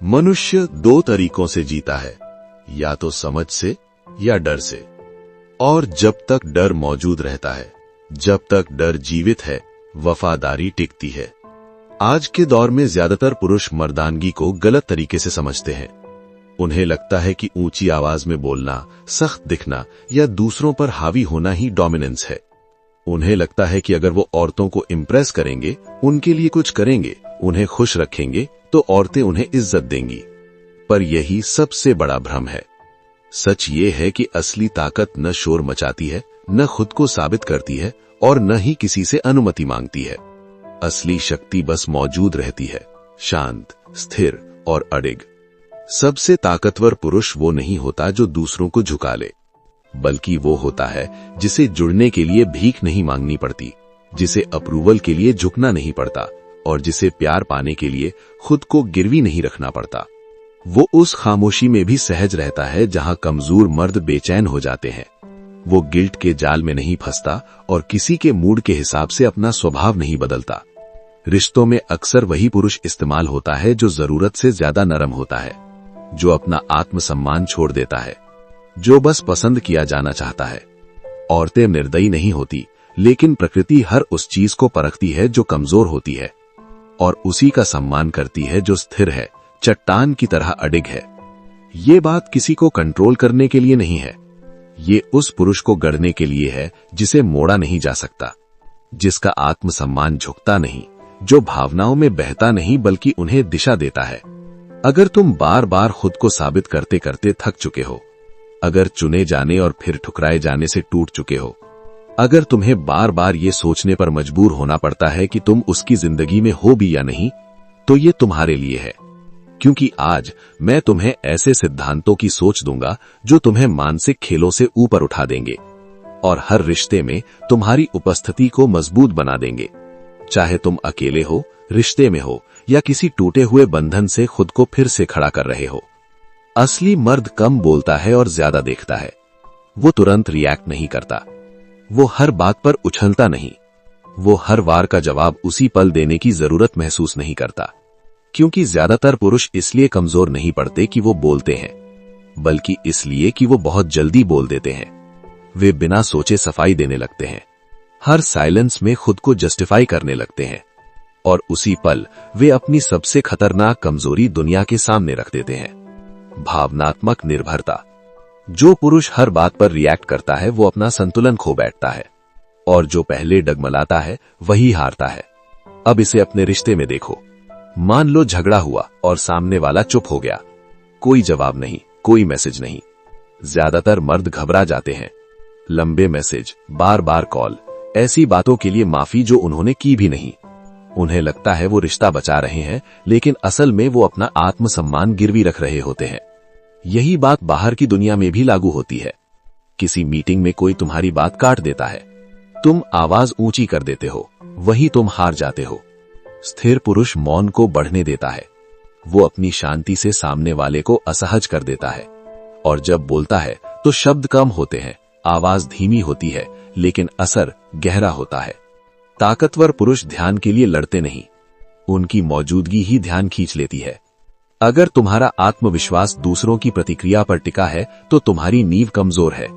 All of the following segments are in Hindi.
मनुष्य दो तरीकों से जीता है, या तो समझ से या डर से। और जब तक डर मौजूद रहता है, जब तक डर जीवित है, वफादारी टिकती है। आज के दौर में ज्यादातर पुरुष मर्दानगी को गलत तरीके से समझते हैं। उन्हें लगता है कि ऊंची आवाज में बोलना, सख्त दिखना या दूसरों पर हावी होना ही डोमिनेंस है। उन्हें लगता है कि अगर वो औरतों को इम्प्रेस करेंगे, उनके लिए कुछ करेंगे, उन्हें खुश रखेंगे, तो औरतें उन्हें इज्जत देंगी। पर यही सबसे बड़ा भ्रम है। सच ये है कि असली ताकत न शोर मचाती है, न खुद को साबित करती है और न ही किसी से अनुमति मांगती है। असली शक्ति बस मौजूद रहती है, शांत, स्थिर और अडिग। सबसे ताकतवर पुरुष वो नहीं होता जो दूसरों को झुका ले, बल्कि वो होता है जिसे जुड़ने के लिए भीख नहीं मांगनी पड़ती, जिसे अप्रूवल के लिए झुकना नहीं पड़ता और जिसे प्यार पाने के लिए खुद को गिरवी नहीं रखना पड़ता। वो उस खामोशी में भी सहज रहता है जहां कमजोर मर्द बेचैन हो जाते हैं। वो गिल्ट के जाल में नहीं फंसता और किसी के मूड के हिसाब से अपना स्वभाव नहीं बदलता। रिश्तों में अक्सर वही पुरुष इस्तेमाल होता है जो जरूरत से ज्यादा नरम होता है, जो अपना आत्मसम्मान छोड़ देता है, जो बस पसंद किया जाना चाहता है। औरतें निर्दयी नहीं होती, लेकिन प्रकृति हर उस चीज को परखती है जो कमजोर होती है और उसी का सम्मान करती है जो स्थिर है, चट्टान की तरह अडिग है। ये बात किसी को कंट्रोल करने के लिए नहीं है, ये उस पुरुष को गढ़ने के लिए है जिसे मोड़ा नहीं जा सकता, जिसका आत्मसम्मान झुकता नहीं, जो भावनाओं में बहता नहीं बल्कि उन्हें दिशा देता है। अगर तुम बार बार खुद को साबित करते करते थक चुके हो, अगर चुने जाने और फिर ठुकराए जाने से टूट चुके हो, अगर तुम्हें बार बार ये सोचने पर मजबूर होना पड़ता है कि तुम उसकी जिंदगी में हो भी या नहीं, तो ये तुम्हारे लिए है। क्योंकि आज मैं तुम्हें ऐसे सिद्धांतों की सोच दूंगा जो तुम्हें मानसिक खेलों से ऊपर उठा देंगे और हर रिश्ते में तुम्हारी उपस्थिति को मजबूत बना देंगे। चाहे तुम अकेले हो, रिश्ते में हो या किसी टूटे हुए बंधन से खुद को फिर से खड़ा कर रहे हो। असली मर्द कम बोलता है और ज्यादा देखता है। वो तुरंत रिएक्ट नहीं करता, वो हर बात पर उछलता नहीं, वो हर वार का जवाब उसी पल देने की जरूरत महसूस नहीं करता। क्योंकि ज्यादातर पुरुष इसलिए कमजोर नहीं पड़ते कि वो बोलते हैं, बल्कि इसलिए कि वो बहुत जल्दी बोल देते हैं। वे बिना सोचे सफाई देने लगते हैं, हर साइलेंस में खुद को जस्टिफाई करने लगते हैं और उसी पल वे अपनी सबसे खतरनाक कमजोरी दुनिया के सामने रख देते हैं, भावनात्मक निर्भरता। जो पुरुष हर बात पर रिएक्ट करता है वो अपना संतुलन खो बैठता है और जो पहले डगमलाता है वही हारता है। अब इसे अपने रिश्ते में देखो। मान लो झगड़ा हुआ और सामने वाला चुप हो गया, कोई जवाब नहीं, कोई मैसेज नहीं। ज्यादातर मर्द घबरा जाते हैं। लंबे मैसेज, बार बार कॉल, ऐसी बातों के लिए माफी जो उन्होंने की भी नहीं। उन्हें लगता है वो रिश्ता बचा रहे हैं, लेकिन असल में वो अपना आत्मसम्मान गिरवी रख रहे होते हैं। यही बात बाहर की दुनिया में भी लागू होती है। किसी मीटिंग में कोई तुम्हारी बात काट देता है, तुम आवाज ऊंची कर देते हो, वही तुम हार जाते हो। स्थिर पुरुष मौन को बढ़ने देता है, वो अपनी शांति से सामने वाले को असहज कर देता है और जब बोलता है तो शब्द कम होते हैं, आवाज धीमी होती है, लेकिन असर गहरा होता है। ताकतवर पुरुष ध्यान के लिए लड़ते नहीं, उनकी मौजूदगी ही ध्यान खींच लेती है। अगर तुम्हारा आत्मविश्वास दूसरों की प्रतिक्रिया पर टिका है तो तुम्हारी नींव कमजोर है।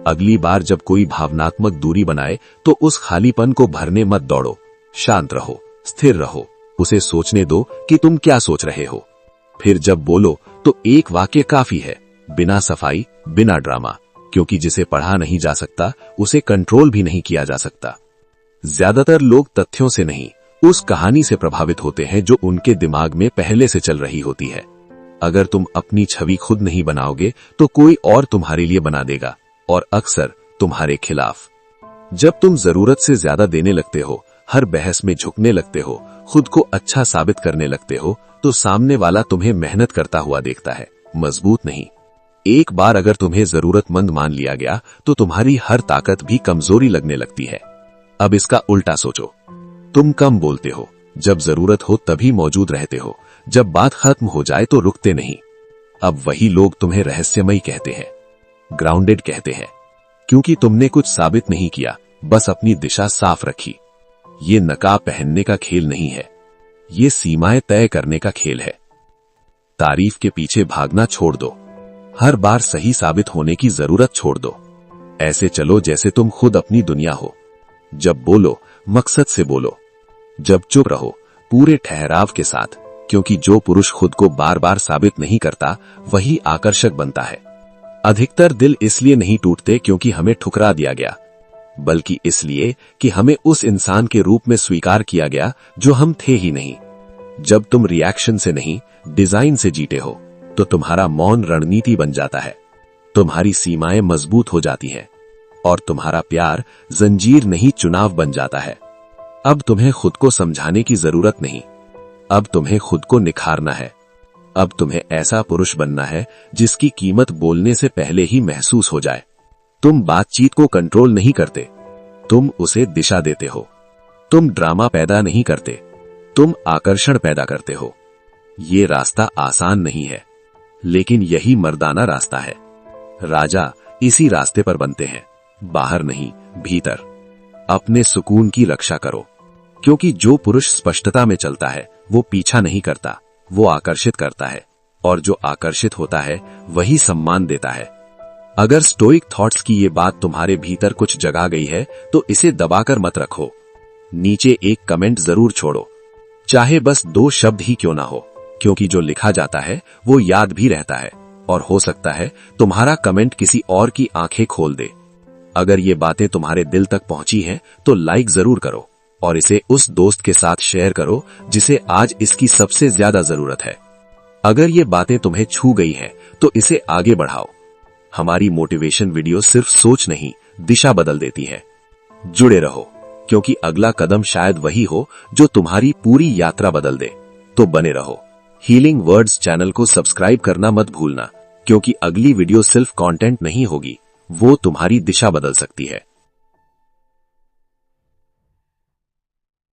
अगली बार जब कोई भावनात्मक दूरी बनाए तो उस खालीपन को भरने मत दौड़ो। शांत रहो, स्थिर रहो, उसे सोचने दो कि तुम क्या सोच रहे हो। फिर जब बोलो तो एक वाक्य काफी है, बिना सफाई, बिना ड्रामा, क्योंकि जिसे पढ़ा नहीं जा सकता उसे कंट्रोल भी नहीं किया जा सकता। ज्यादातर लोग तथ्यों से नहीं, उस कहानी से प्रभावित होते हैं जो उनके दिमाग में पहले से चल रही होती है। अगर तुम अपनी छवि खुद नहीं बनाओगे तो कोई और तुम्हारे लिए बना देगा, और अक्सर तुम्हारे खिलाफ। जब तुम जरूरत से ज्यादा देने लगते हो, हर बहस में झुकने लगते हो, खुद को अच्छा साबित करने लगते हो, तो सामने वाला तुम्हें मेहनत करता हुआ देखता है, मजबूत नहीं। एक बार अगर तुम्हें जरूरतमंद मान लिया गया तो तुम्हारी हर ताकत भी कमजोरी लगने लगती है। अब इसका उल्टा सोचो। तुम कम बोलते हो, जब जरूरत हो तभी मौजूद रहते हो, जब बात खत्म हो जाए तो रुकते नहीं। अब वही लोग तुम्हें रहस्यमयी कहते हैं, ग्राउंडेड कहते हैं, क्योंकि तुमने कुछ साबित नहीं किया, बस अपनी दिशा साफ रखी। ये नकाब पहनने का खेल नहीं है, ये सीमाएं तय करने का खेल है। तारीफ के पीछे भागना छोड़ दो। हर बार सही साबित होने की जरूरत छोड़ दो। ऐसे चलो जैसे तुम खुद अपनी दुनिया हो। जब बोलो मकसद से बोलो। जब चुप रहो पूरे ठहराव के साथ, क्योंकि जो पुरुष खुद को बार बार साबित नहीं करता वही आकर्षक बनता है। अधिकतर दिल इसलिए नहीं टूटते क्योंकि हमें ठुकरा दिया गया, बल्कि इसलिए कि हमें उस इंसान के रूप में स्वीकार किया गया जो हम थे ही नहीं। जब तुम रिएक्शन से नहीं डिजाइन से जीते हो तो तुम्हारा मौन रणनीति बन जाता है, तुम्हारी सीमाएं मजबूत हो जाती हैं और तुम्हारा प्यार जंजीर नहीं चुनाव बन जाता है। अब तुम्हें खुद को समझाने की जरूरत नहीं, अब तुम्हें खुद को निखारना है। अब तुम्हें ऐसा पुरुष बनना है जिसकी कीमत बोलने से पहले ही महसूस हो जाए। तुम बातचीत को कंट्रोल नहीं करते, तुम उसे दिशा देते हो। तुम ड्रामा पैदा नहीं करते, तुम आकर्षण पैदा करते हो। ये रास्ता आसान नहीं है, लेकिन यही मर्दाना रास्ता है। राजा इसी रास्ते पर बनते हैं, बाहर नहीं भीतर। अपने सुकून की रक्षा करो, क्योंकि जो पुरुष स्पष्टता में चलता है वो पीछा नहीं करता, वो आकर्षित करता है, और जो आकर्षित होता है वही सम्मान देता है। अगर स्टोइक थॉट्स की ये बात तुम्हारे भीतर कुछ जगा गई है तो इसे दबाकर मत रखो। नीचे एक कमेंट जरूर छोड़ो, चाहे बस 2 शब्द ही क्यों ना हो, क्योंकि जो लिखा जाता है वो याद भी रहता है, और हो सकता है तुम्हारा कमेंट किसी और की आंखें खोल दे। अगर ये बातें तुम्हारे दिल तक पहुंची हैं तो लाइक जरूर करो और इसे उस दोस्त के साथ शेयर करो जिसे आज इसकी सबसे ज्यादा जरूरत है। अगर ये बातें तुम्हें छू गई हैं तो इसे आगे बढ़ाओ। हमारी मोटिवेशन वीडियो सिर्फ सोच नहीं, दिशा बदल देती है। जुड़े रहो, क्योंकि अगला कदम शायद वही हो जो तुम्हारी पूरी यात्रा बदल दे। तो बने रहो। हीलिंग वर्ड्स चैनल को सब्सक्राइब करना मत भूलना, क्योंकि अगली वीडियो सिर्फ कंटेंट नहीं होगी, वो तुम्हारी दिशा बदल सकती है।